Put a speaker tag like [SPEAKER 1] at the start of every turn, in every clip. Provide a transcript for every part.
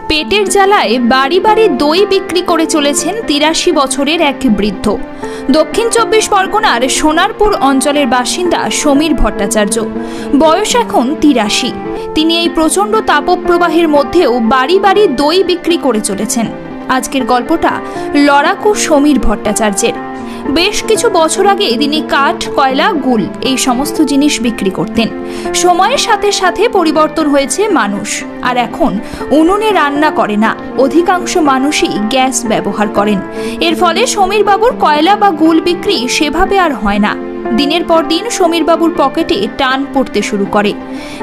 [SPEAKER 1] পেটের জ্বালায় বাড়ি বাড়ি দই বিক্রি করে চলেছেন ৮৩ বছরের এক বৃদ্ধ। দক্ষিণ ২৪ পরগনার সোনারপুর অঞ্চলের বাসিন্দা সমীর ভট্টাচার্য। বয়স এখন ৮৩। তিনি এই প্রচণ্ড তাপপ্রবাহের মধ্যেও বাড়ি বাড়ি দই বিক্রি করে চলেছেন। আজকের গল্পটা লড়াকু সমীর ভট্টাচার্যের। বেশ কিছু বছর আগে তিনি কাঠ, কয়লা, গুল এই সমস্ত জিনিস বিক্রি করতেন। সময়ের সাথে সাথে পরিবর্তন হয়েছে মানুষ, আর এখন উনুনে রান্না করে না, অধিকাংশ মানুষই গ্যাস ব্যবহার করেন। এর ফলে সমীরবাবুর কয়লা বা গুল বিক্রি সেভাবে আর হয় না। দিনের পর দিন সমীরবাবুর পকেটে টান পড়তে শুরু করে।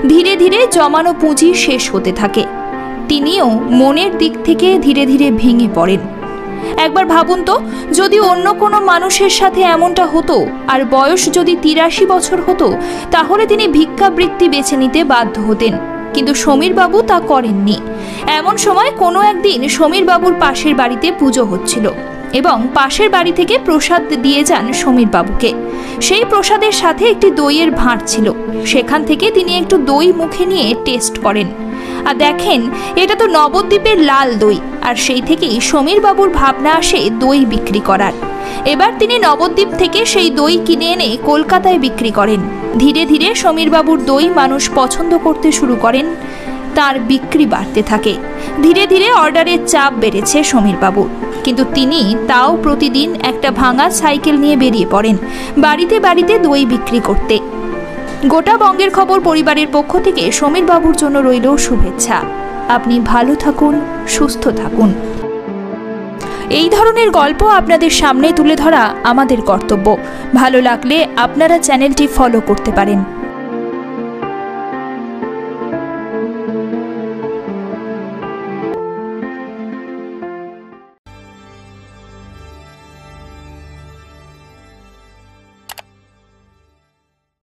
[SPEAKER 1] ধীরে ধীরে জমানো পুঁজি শেষ হতে থাকে। তিনিও মনের দিক থেকে ধীরে ধীরে ভেঙে পড়েন। একবার ভাবুন তো, যদি অন্য কোনো মানুষের সাথে এমনটা হতো, আর বয়স যদি ৮৩ বছর হতো, তাহলে তিনি ভিক্ষাবৃত্তি বেছে নিতে বাধ্য হতেন। কিন্তু সমীরবাবু তা করেননি। এমন সময় কোনো একদিন সমীরবাবুর পাশের বাড়িতে পুজো হচ্ছিল এবং পাশের বাড়ি থেকে প্রসাদ দিয়ে যান সমীরবাবুকে। সেই প্রসাদের সাথে একটি দইয়ের ভাঁড় ছিল। সেখান থেকে তিনি একটু দই মুখে নিয়ে টেস্ট করেন আর দেখেন এটা তো নবদ্বীপের লাল দই। আর সেই থেকেই সমীরবাবুর ভাবনা আসে দই বিক্রি করার। এবার তিনি নবদ্বীপ থেকে সেই দই কিনে এনে কলকাতায় বিক্রি করেন। ধীরে ধীরে সমীরবাবুর দই মানুষ পছন্দ করতে শুরু করেন। তার বিক্রি বাড়তে থাকে। ধীরে ধীরে অর্ডারের চাপ বেড়েছে সমীরবাবুর। কিন্তু তিনি তাও প্রতিদিন একটা ভাঙা সাইকেল নিয়ে বেরিয়ে পড়েন বাড়িতে বাড়িতে দই বিক্রি করতে। গোটা বঙ্গের খবর পরিবারের পক্ষ থেকে সমীরবাবুর জন্য রইল শুভেচ্ছা। আপনি ভালো থাকুন, সুস্থ থাকুন। এই ধরনের গল্প আপনাদের সামনে তুলে ধরা আমাদের কর্তব্য। ভালো লাগলে আপনারা চ্যানেলটি ফলো করতে পারেন।